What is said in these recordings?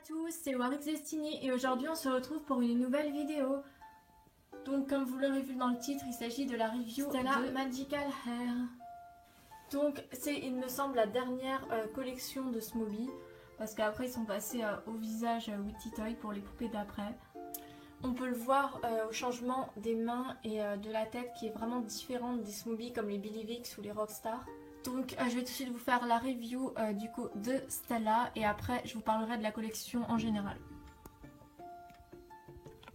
tous, c'est Warwick Destiny et aujourd'hui on se retrouve pour une nouvelle vidéo. Donc comme vous l'aurez vu dans le titre, il s'agit de la review de Magical Hair. Donc c'est il me semble la dernière collection de Smoby parce qu'après ils sont passés au visage Witty Toy pour les poupées d'après. On peut le voir au changement des mains et de la tête qui est vraiment différente des Smoby comme les Billy Vicks ou les Rockstar. Donc je vais tout de suite vous faire la review du coup de Stella et après je vous parlerai de la collection en général.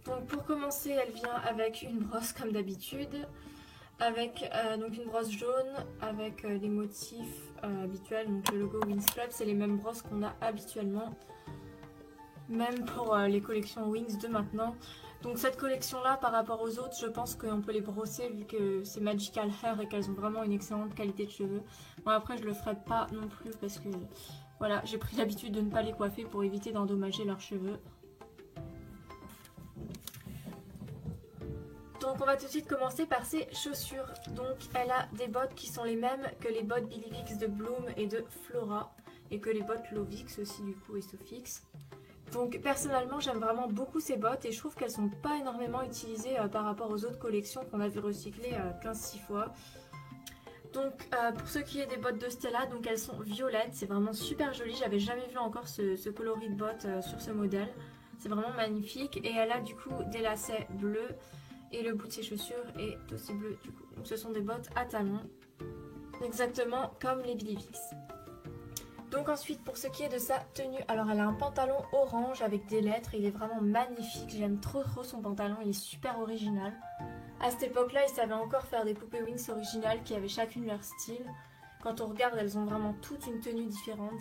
Donc pour commencer elle vient avec une brosse comme d'habitude, avec donc une brosse jaune avec les motifs habituels, donc le logo Wings Club, c'est les mêmes brosses qu'on a habituellement, même pour les collections Wings de maintenant. Donc cette collection là par rapport aux autres, je pense qu'on peut les brosser vu que c'est Magical Hair et qu'elles ont vraiment une excellente qualité de cheveux. Bon après je le ferai pas non plus parce que voilà, j'ai pris l'habitude de ne pas les coiffer pour éviter d'endommager leurs cheveux. Donc on va tout de suite commencer par ses chaussures. Donc elle a des bottes qui sont les mêmes que les bottes Billy Vicks de Bloom et de Flora et que les bottes Lovix aussi du coup et Sofix. Donc personnellement j'aime vraiment beaucoup ces bottes et je trouve qu'elles sont pas énormément utilisées par rapport aux autres collections qu'on a vu recycler 15-6 fois. Donc pour ce qui est des bottes de Stella, donc elles sont violettes, c'est vraiment super joli, j'avais jamais vu encore ce coloris de bottes sur ce modèle. C'est vraiment magnifique et elle a du coup des lacets bleus et le bout de ses chaussures est aussi bleu du coup. Donc ce sont des bottes à talons, exactement comme les Billy Vicks. Donc ensuite pour ce qui est de sa tenue, alors elle a un pantalon orange avec des lettres, il est vraiment magnifique, j'aime trop son pantalon, il est super original. À cette époque là ils savaient encore faire des poupées Wings originales qui avaient chacune leur style. Quand on regarde elles ont vraiment toute une tenue différente,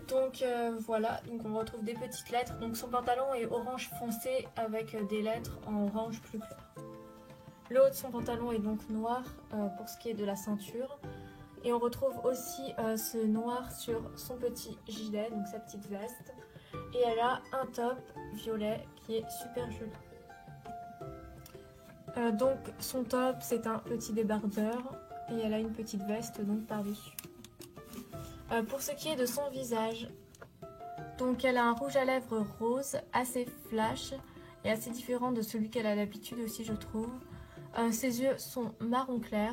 Donc voilà, donc on retrouve des petites lettres, donc son pantalon est orange foncé avec des lettres en orange plus clair. Le haut de son pantalon est donc noir pour ce qui est de la ceinture. Et on retrouve aussi ce noir sur son petit gilet, donc sa petite veste. Et elle a un top violet qui est super joli. Donc son top c'est un petit débardeur et elle a une petite veste donc par-dessus. Pour ce qui est de son visage, donc elle a un rouge à lèvres rose assez flash et assez différent de celui qu'elle a l'habitude aussi je trouve. Ses yeux sont marron clair.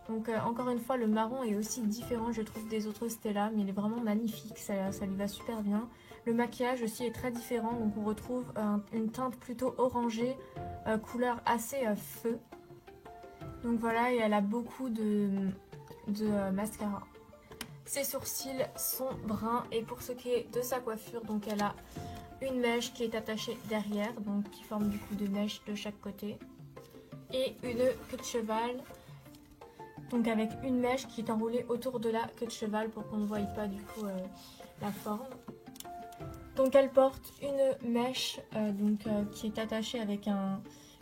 Donc encore une fois le marron est aussi différent je trouve des autres Stella, mais il est vraiment magnifique, ça lui va super bien. Le maquillage aussi est très différent, donc on retrouve une teinte plutôt orangée, couleur assez feu. Donc voilà, et elle a beaucoup de mascara. Ses sourcils sont bruns et pour ce qui est de sa coiffure, donc elle a une mèche qui est attachée derrière, donc qui forme du coup deux mèches de chaque côté. Et une queue de cheval. Donc avec une mèche qui est enroulée autour de la queue de cheval pour qu'on ne voie pas du coup la forme. Donc elle porte une mèche qui est attachée avec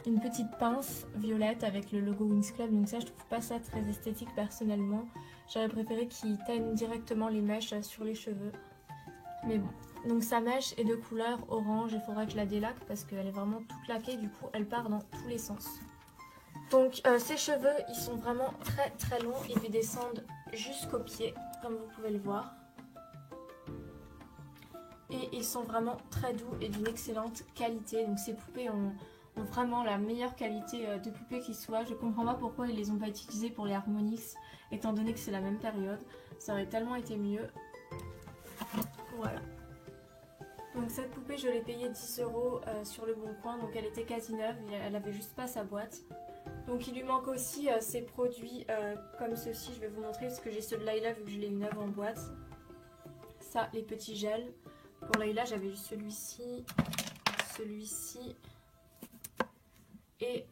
une petite pince violette avec le logo Wings Club. Donc ça je trouve pas ça très esthétique personnellement. J'aurais préféré qu'ils teignent directement les mèches sur les cheveux. Mais bon. Donc sa mèche est de couleur orange, il faudra que je la délaque parce qu'elle est vraiment toute laquée, du coup elle part dans tous les sens. Donc ses cheveux ils sont vraiment très longs, ils lui descendent jusqu'aux pieds comme vous pouvez le voir. Et ils sont vraiment très doux et d'une excellente qualité. Donc ces poupées ont vraiment la meilleure qualité de poupées qui soit. Je comprends pas pourquoi ils les ont pas utilisées pour les Harmonix étant donné que c'est la même période. Ça aurait tellement été mieux. Voilà. Donc cette poupée je l'ai payée 10 € sur le bon coin, donc elle était quasi neuve, elle avait juste pas sa boîte. Donc il lui manque aussi ces produits comme ceci, je vais vous montrer parce que j'ai ceux de Layla vu que je l'ai eu neuve en boîte. Ça, les petits gels. Pour Layla j'avais eu celui-ci, celui-ci et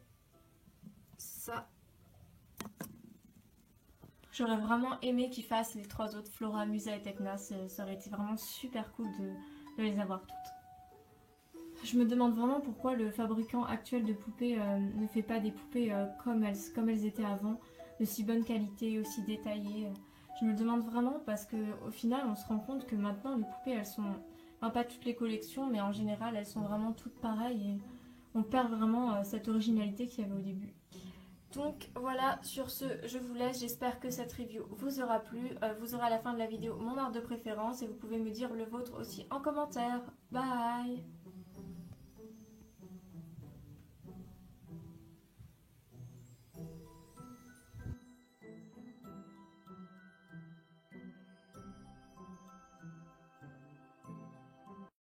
ça. J'aurais vraiment aimé qu'ils fassent les trois autres, Flora, Musa et Tecna, ça aurait été vraiment super cool de les avoir toutes. Je me demande vraiment pourquoi le fabricant actuel de poupées ne fait pas des poupées comme elles étaient avant, de si bonne qualité, aussi détaillées. Je me demande vraiment parce qu'au final on se rend compte que maintenant les poupées elles sont, enfin pas toutes les collections mais en général elles sont vraiment toutes pareilles et on perd vraiment cette originalité qu'il y avait au début. Donc voilà, sur ce, je vous laisse. J'espère que cette review vous aura plu. Vous aurez à la fin de la vidéo mon ordre de préférence et vous pouvez me dire le vôtre aussi en commentaire. Bye!